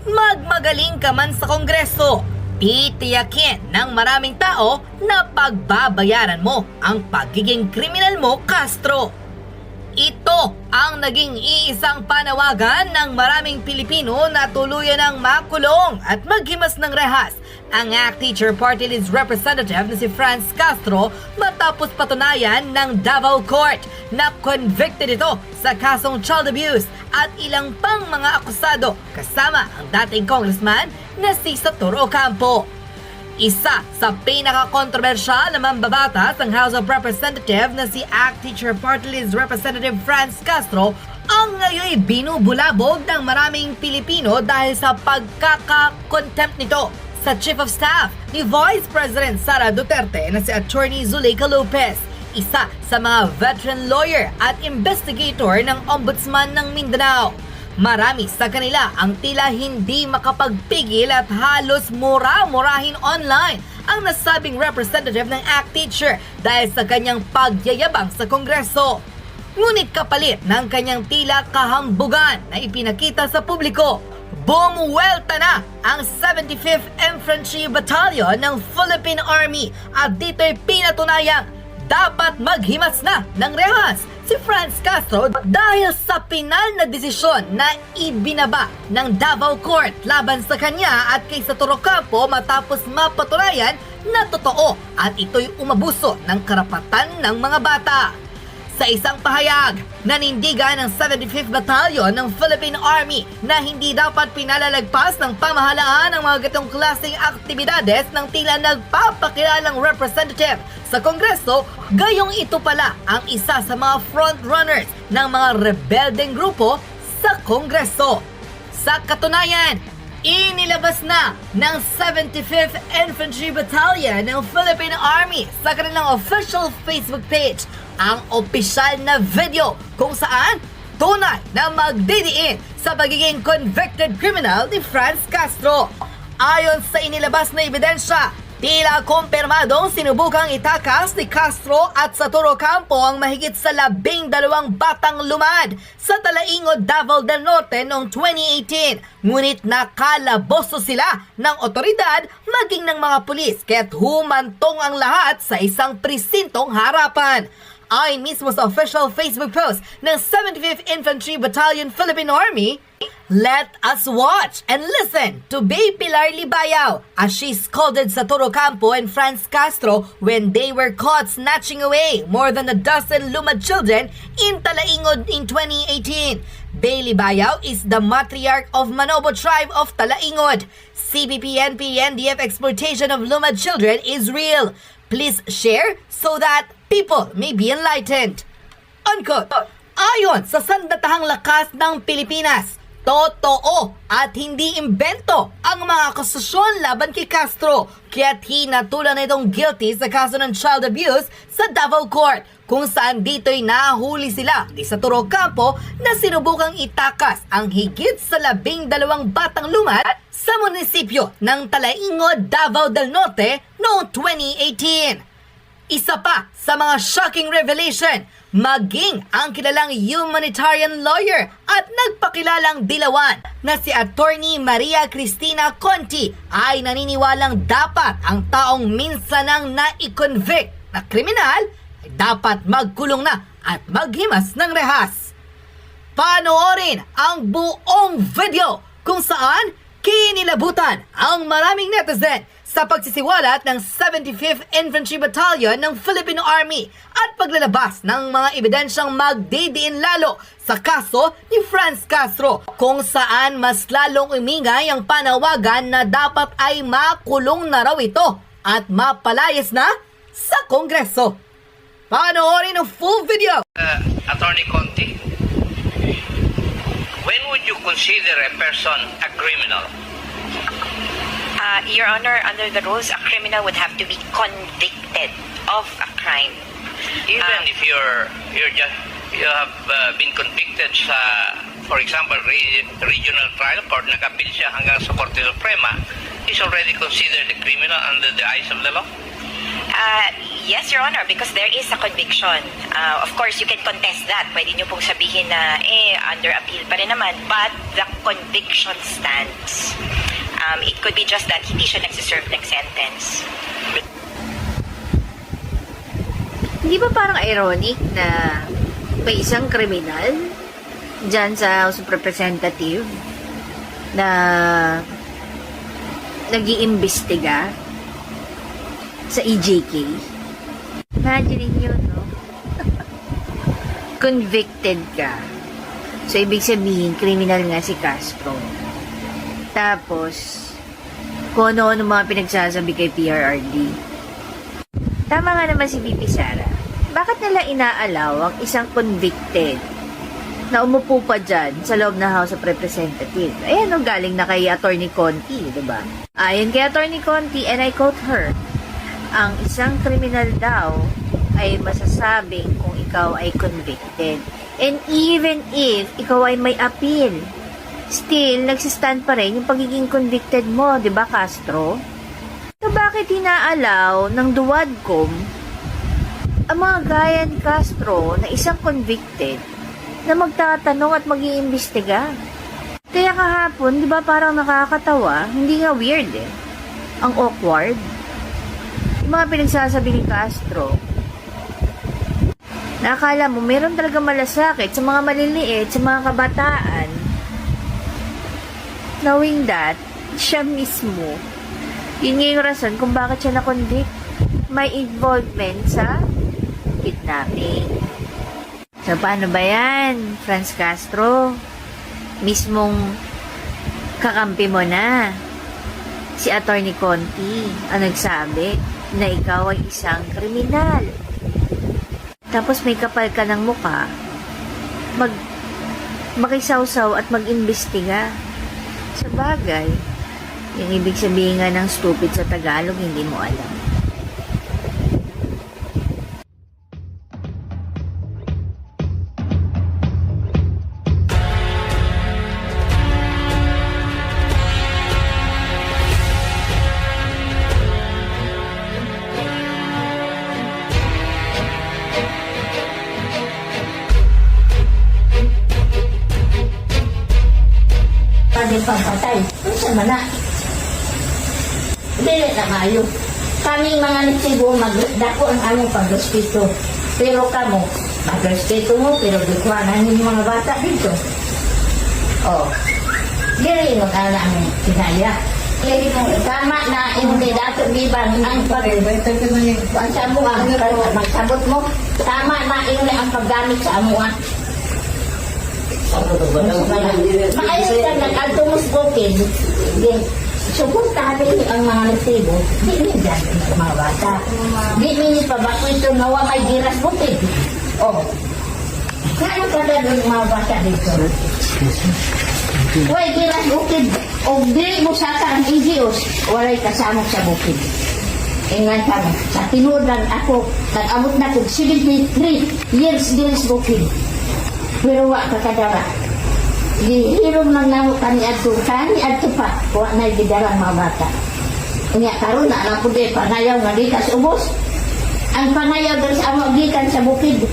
Magmagaling ka man sa Kongreso, titiyakin ng maraming tao na pagbabayaran mo ang pagiging kriminal mo, Castro. Ito ang naging iisang panawagan ng maraming Pilipino na tuluyan ng makulong at maghimas ng rehas ang ACT Teacher Party List Representative na si Franz Castro matapos patunayan ng Davao Court na convicted ito sa kasong child abuse at ilang pang mga akusado kasama ang dating congressman na si Saturo Ocampo. Isa sa pinaka-kontrobersyal na mambabatas ng House of Representatives na si ACT Teacher Party List Representative Franz Castro ang ngayon binubulabog ng maraming Pilipino dahil sa pagkaka-contempt nito sa Chief of Staff ni Vice President Sara Duterte na si Attorney Zuleika Lopez, isa sa mga veteran lawyer at investigator ng Ombudsman ng Mindanao. Marami sa kanila ang tila hindi makapagpigil at halos mura-murahin online ang nasabing representative ng ACT Teacher dahil sa kanyang pagyayabang sa Kongreso. Ngunit kapalit ng kanyang tila kahambugan na ipinakita sa publiko, bumuwelta na ang 75th Infantry Battalion ng Philippine Army at dito'y pinatunayang dapat maghimas na ng rehas si Franz Castro dahil sa pinal na desisyon na ibinaba ng Davao Court laban sa kanya at kay Saturo Ocampo matapos mapatunayan na totoo at ito'y umabuso ng karapatan ng mga bata. Sa isang pahayag, nanindigan ng 75th Battalion ng Philippine Army na hindi dapat pinalalagpas ng pamahalaan ang mga ganitong klaseng aktibidades ng tila nagpapakilalang representative sa Kongreso, gayong ito pala ang isa sa mga frontrunners ng mga rebeldeng grupo sa Kongreso. Sa katunayan, inilabas na ng 75th Infantry Battalion ng Philippine Army sa kanilang official Facebook page ang opisyal na video kung saan tunay na magdidiin sa pagiging convicted criminal ni Franz Castro. Ayon sa inilabas na ebidensya, tila kumpirmadong sinubukang itakas ni Castro at Saturo Ocampo ang mahigit sa 12 batang lumad sa Talaingod, Davao del Norte noong 2018. Ngunit nakalaboso sila ng otoridad maging ng mga pulis kaya't humantong ang lahat sa isang presintong harapan. Ayon mismo sa official Facebook post ng 75th Infantry Battalion Philippine Army, let us watch and listen to Bay Pilar Libayao as she scolded Saturo Ocampo and Franz Castro when they were caught snatching away more than a dozen lumad children in Talaingod in 2018. Bay Libayao is the matriarch of Manobo tribe of Talaingod. CBP-NP NDF exploitation of lumad children is real. Please share so that people may be enlightened. Unquote. Ayon sa sandatahang lakas ng Pilipinas, totoo at hindi imbento ang mga akusasyon laban kay Castro, kaya't hinatulan na itong guilty sa kaso ng child abuse sa Davao Court, kung saan dito'y nahuli sila ni Saturo Ocampo na sinubukang itakas ang higit sa 12 batang lumad sa munisipyo ng Talaingod, Davao del Norte noong 2018. Isa pa sa mga shocking revelation, maging ang kilalang humanitarian lawyer at nagpakilalang dilawan na si Attorney Maria Cristina Conti ay naniniwalang dapat ang taong minsan nang na-convict na kriminal ay dapat magkulong na at maghimas ng rehas. Panoorin ang buong video kung saan kinilabutan ang maraming netizen sa pagsisiwalat ng 75th Infantry Battalion ng Philippine Army at paglalabas ng mga ebidensyang magdidiin lalo sa kaso ni Franz Castro, kung saan mas lalong umingay ang panawagan na dapat ay makulong na raw ito at mapalayas na sa Kongreso. Panoorin ang full video. Attorney Conti, when would you consider a person a criminal? Your Honor, under the rules, a criminal would have to be convicted of a crime. Even if you have been convicted sa, for example, regional trial court, nag-appeal siya hanggang sa Korte Suprema, is already considered a criminal under the eyes of the law? Yes, Your Honor, because there is a conviction. Of course, you can contest that. Pwede nyo pong sabihin na, under appeal pa rin naman, but the conviction stands. It could be just that hindi siya nagsiserve ng sentence. Hindi ba parang ironic na may isang kriminal dyan sa House of Representative na nag-iimbestiga sa EJK? Imagine nyo, no? Convicted ka. So, ibig sabihin, criminal nga si Castro. Tapos, kung ano-ano mga pinagsasabi kay PRRD. Tama nga naman si VP Sara. Bakit nila inaalaw ang isang convicted na umupo pa dyan sa loob ng House of Representatives? Ayan, no, galing na kay Attorney Conti, diba? Ayon kay Attorney Conti, and I quote her, ang isang kriminal daw ay masasabing kung ikaw ay convicted. And even if ikaw ay may appeal, still, nagsistand pa rin yung pagiging convicted mo, diba, Castro? So, bakit hinaalaw ng Duwadcom ang mga gaya ni Castro na isang convicted na magtatanong at mag-iimbestiga? Kaya kahapon, di ba parang nakakatawa, hindi nga weird eh. Ang awkward. Yung mga pinagsasabi ni Castro, nakakala mo, meron talaga malasakit sa mga maliliit, sa mga kabataan, knowing that, siya mismo, yun nga yung rason kung bakit siya na-convict. May involvement sa kidnapping. So, paano ba yan, Franz Castro? Mismong kakampi mo na. Si Attorney Conti ang nagsabi na ikaw ay isang kriminal. Tapos may kapal ka ng muka, makisawsaw at mag-imbestiga. Sa bagay, yung ibig sabihin nga ng stupid sa Tagalog, hindi mo alam. Pwede pampatay. Ano man na? Dili na kayo. Kaming mga nagsigo, magdako ang among pag-respeto. Pero kamo, mag-respeto mo, pero bikuanan yung mga bata dito. Oh. Dili mo ka na ang kinaya. Dili mo, tama na hindi dato giban ang magsabot mo. Tama na hindi ang paggamit sa amuan. Maayos ka nag-altumos bukid. Suportahan din ang mga nagtibo. Di minsan ang mga bata. Di minsan pa ba ito nawa may giras bukid? Oh. Kano ka na doon mga bata dito? Way giras bukid. O di mo saka ang idios. Walay kasamok sa bukid. Ingat kami. Sa tinudan ako, nag-abot na ko 73 years giras bukid. Pero wa kakadara. Gihirom lang namo kani adto pa. Wa na gidarang mga bata. Unya karon na lang pud panayaw nga di kas ubos. Ang panayaw diri sa amo gikan sa bukid.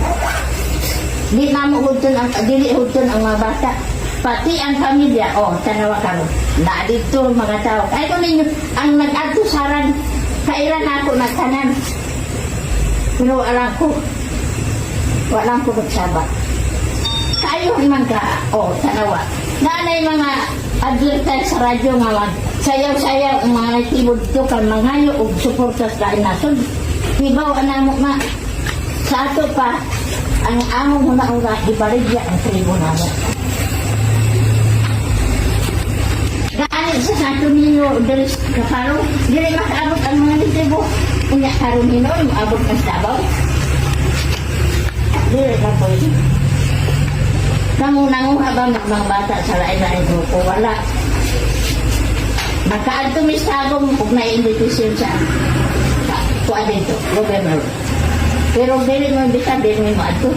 Di namo hudton ang dili hudton ang mga bata. Pati ang pamilya, tanawa karon. Na dito mga tao. Ay kun ninyo ang nag-adto saran kailan ako nagtanan. Pero alam ko walang ko magsaba. Kayo man ka, tanawa. Nanay mga advertise sa radyo nga sayaw-sayaw ang mga naitibod ito kan manghayo o suportas ka inason. Hibaw anamo ma. Sa ato pa, ang among una-una, ibaligya ang tribo namo. Gaano sa ato ninyo, dali kakaro, dili makaabot ang mga tribo. Unya karon nino, maabot ng sabaw. Dili na po yun. Nangunguha ba mga bata sa lain-lain grupo? Wala. Nakaadto misagong kung na-invitation sa kuha dito, governor. Pero dili mo imbita, dili mo maadto.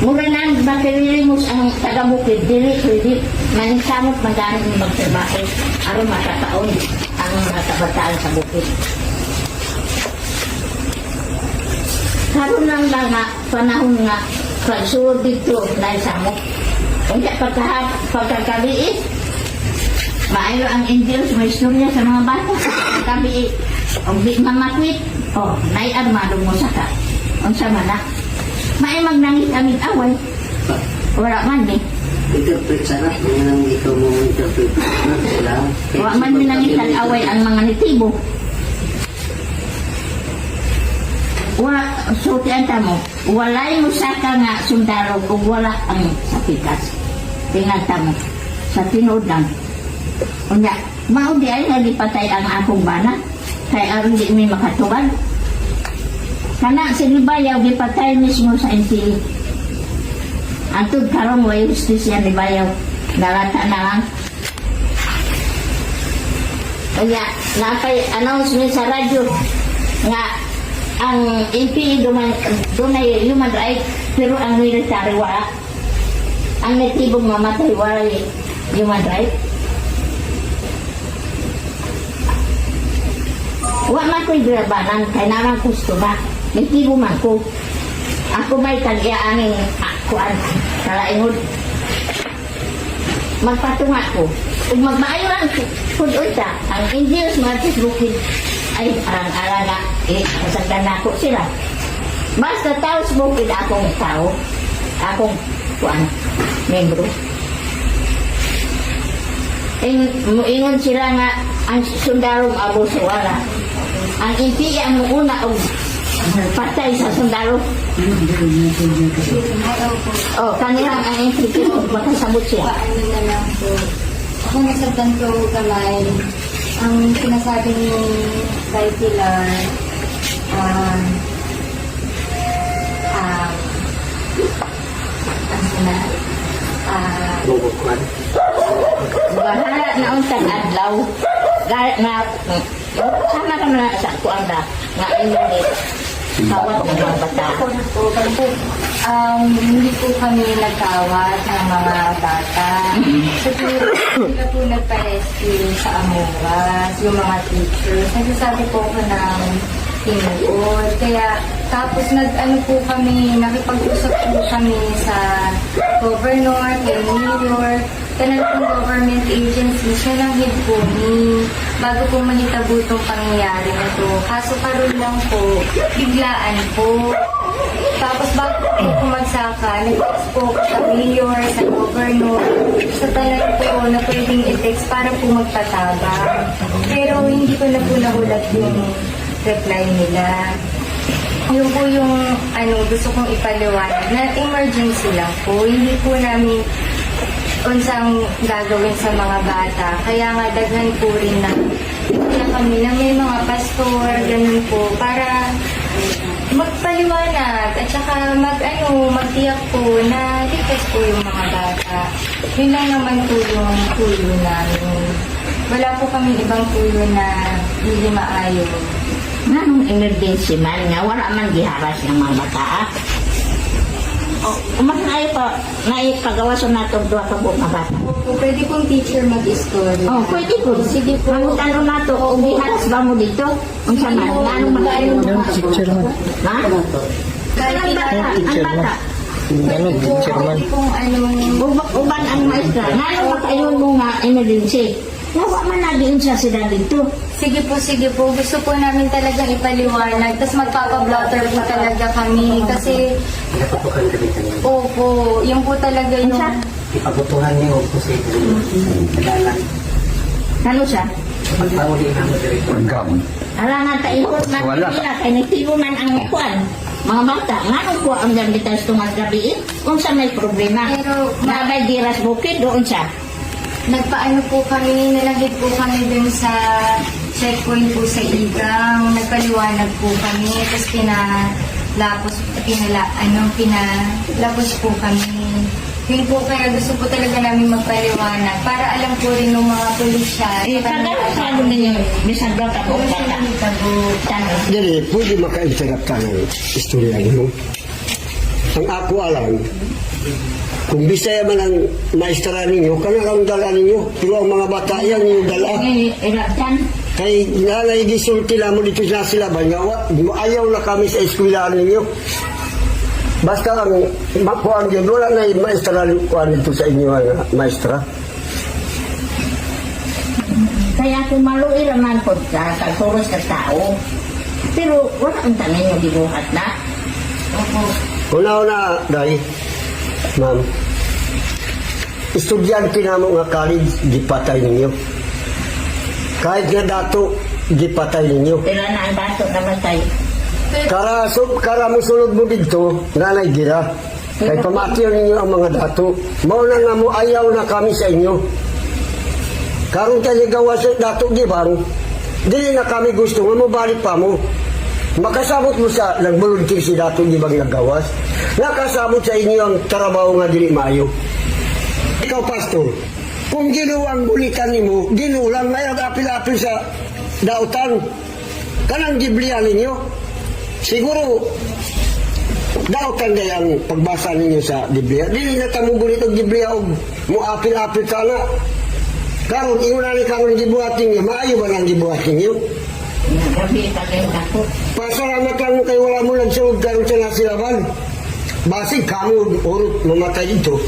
Mura na ang bakililimos ang taga-bukid, dili, pwede. Manisamot magaling yung magtrabaho. Aron makataon ang mga kabataan sa bukid. Karoon lang nga panahon nga pagsuod dito na isamok. Kaya pagkakabiit, maayo ang angels, may istorya sa mga bata. Pagkakabiit, o di mamakwit, o, naiad madong mo saka. Unsa man na. May magnangit-angit away. Wala man eh. Interpret sana, yung ikaw mo interpret. Wala man minangitan away ang mga nitibo. So, tiyanta mo, walay mo saka nga sundaro kung wala ang sapitas. Tinganta mo, sa tinood lang. Unya, maudi ay nalipatay ang akong bana, kaya aron di may makatubad. Kana si Libayaw, gipatay mismo sa NPA. Antod karong way justisya ni Bayaw, nalata na lang. Kaya, napay announcement sa radyo, nga, ang NPA dunay human rights, pero ang military wala. Ang natibong mamatay wala human rights. Wa man ko'y grabanan, kay naman gusto ba? Natibo man ko. Ako may tag-iaaning kuan, kalaingod. Magpatunga ko. Kung magmaayon kung ulta, ang Indians Martis Bukid, ay arang-aranga, masagdan na ako sila. Basta tao sa Bukid akong tao, akong kuan, membro. Muingon sila nga, ang sundarong abo sa wala. Ang NPA ang muuna og patay sa sundaro. Oh, kanilang ang NPA makasabot siya. Ano na lang po. Ako nasabdan ko kamay. Ang sinasabi ni Kay Pilar, Bahala na untang adlaw. Gaya na, sama ka na sa kuang da, nga inyo kawat ng mga bata. hindi po kami nagkawat ng mga bata. Siguro, sila po nagpa-rescue sa Amoras, yung mga teachers. Nagsasabi po ko ng tinuod. Kaya, tapos po kami, nakipag-usap po kami sa governor, kay mayor, kanang government agencies, siya lang head po ni bago po mahitabo itong pangyayari na to. Kaso karoon lang po, biglaan po. Tapos bago po kumagsaka, nag-text po ako sa mayor, sa governor, sa talan po na pwedeng i-text para po magpatabang. Pero hindi ko na po nahulat yung reply nila. Yun po yung gusto kong ipaliwanag na emergency lang po. Hindi po namin unsang gagawin sa mga bata. Kaya nga daghan po rin na kaya kami na may mga pastor, ganun po, para magpaliwanag at saka magtiyak po na ligtas po yung mga bata. Yun lang naman po yung tulo namin. Wala po kami ibang tulo na hindi maayon. Nanong emergency man nga, wala man giharas ng mga bata. Mas naipagawasan natin doon ka buong mga bata. Pwede pong teacher mag-story. Pwede po. Sige po. Magkano na to, kung giharas ba mo dito? Kung saan na, nanong magkano mo? Ha? Ang bata. Pwede pong Uban ang maestra. Nanong magkayon mo nga emergency. Nawa man na din siya sila dito. Sige po. Gusto po namin talagang ipaliwanag. Tapos magpapablotter po talaga kami. Kasi, Napapukan kami kanina. opo, yung po talaga yung... Ipabutuhan niyo po sa kadalan. Ano siya? Pagpahuli namin dito. Alangan taikot na nila. Kaya nagtibo man ang kuwan. Mga bata, nganong po ang gambitas itong gabi? Kung sa may problema. Pero, Nabay diras bukid, doon siya. nagpaano po kami, nalagit po kami dun sa checkpoint po sa Igang. Nagpaliwanag po kami. Tapos pinalapos po kami. Yun po kaya gusto po talaga namin magpaliwanag para alam po rin ng mga pulisya. Kagano ninyo, bisag daw ka po bata. Dili, pwede maka-interrupt ka ng istorya mo. Ang ako alam, kung Bisaya man ang maestra ninyo, kanang dala ninyo. Pero ang mga bata yan yung dala. Iraptan. Kay nanay gisulti lang mo dito sa silaban nga, ayaw na kami sa eskwelahan ninyo. Basta ang makuhaan yun, wala na yung maestra kuhaan dito sa inyo, maestra. Kaya kung maluwi naman po sa suros sa tao. Pero wala ang tanin yung gibuhat na. Una-una, Day, ma'am, estudyante na mo nga college, gipatay ninyo. Kahit nga dato, gipatay ninyo. Pero na ang bato naman tayo. Kara mo sulod mo dito, nanay gira. Kay pamatyo ninyo ang mga dato. Mauna nga mo, ayaw na kami sa inyo. Karong tayo gawa sa dato gibang, dili na kami gusto nga mo balik pa mo. Makasabot mo sa nagbolunteer si dato gibang nagawas. Nakasabot sa inyo ang trabaho nga dili maayo. Ikaw, pastor, kung ginuwang bulitan nimo, ginulang may apil-apil sa dautan. Kanang giblihan ninyo. Siguro, dautan na ang pagbasa ninyo sa Biblia. Dili na tamo bulit ang Biblia o mo apil-apil ka na. Karon, iuna ni karon gibuhat ninyo, maayo ba nang gibuhat ninyo? Gabi pa kayo dako. Pasalamat lang mo kay wala mo nagsulod karon sa nasilaban. Basig kamo urot mamatay dito.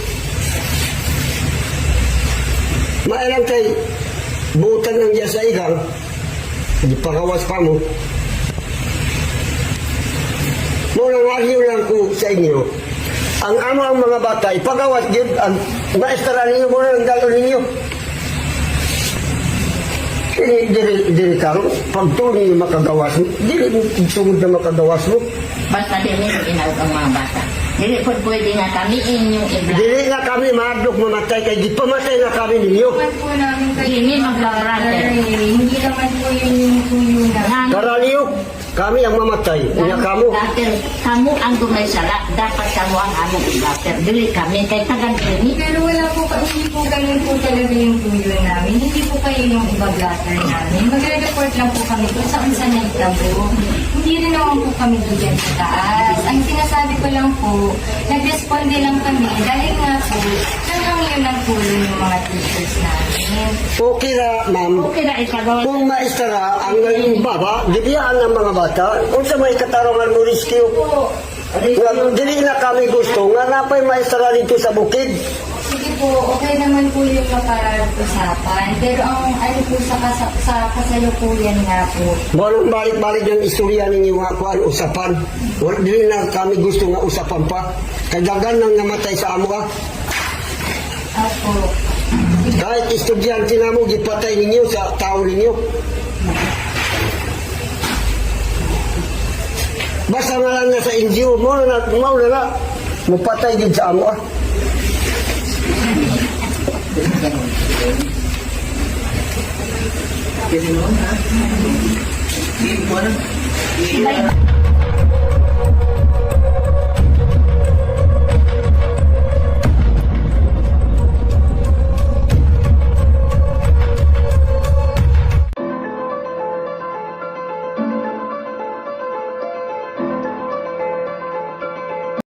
Mailang kay butan ng diya sa igang, di pakawas pa mo. Muna nga lang ko sa inyo, ang amo ang mga bata, ipagawas din, ang maestra ninyo muna ang dalo ninyo. Dili karon, pagtuloy ninyo makagawas mo, dili sugod na makagawas mo. Basta din nito inawag ang mga bata. Dili po pwede nga kami inyong ibla. Dili nga kami mahadlok mamatay, kay di pamatay na kami ninyo. Naman po namin kayo. Hindi magkakarate. Hindi naman po yun yung tuyo na. Karaliyo, kami ang mamatay, niya kamo. Dater, kamu ang gumaysala, dapat kamu ang among dater. Dili kami, kay tagang ini. Pero wala po, hindi po ganun po talaga yung tuyo namin. Hindi po kayo yung ibag-latter namin. Magre-report lang po kami kung saan sa nagtabo. Hindi rin naman po kami bigyan sa taas. Ang sinasabi ko lang po, nag-responde lang kami dahil nga po, nanghangyo ng tulong yung mga teachers namin. Okay na, ma'am. Okay na ipagawa. Kung maestra ang naging baba, bibiyaan ng mga bata, kung sa may katarungan mo rescue. Dili na kami gusto, nga napay maestra dito sa bukid. Sige po, okay naman po yung kapag-usapan. Pero ang ano po sa kasalukuyan nga po, Walang balik-balik yung istorya ninyo nga kuan usapan. Wala dili na kami gusto nga usapan pa. Kay dagan nang namatay sa amo ah. ako, Kahit estudyante na mo, gipatay ninyo sa tao ninyo. Basta nga lang na sa NGO, mo na, mupatay din sa amo ah. Bye.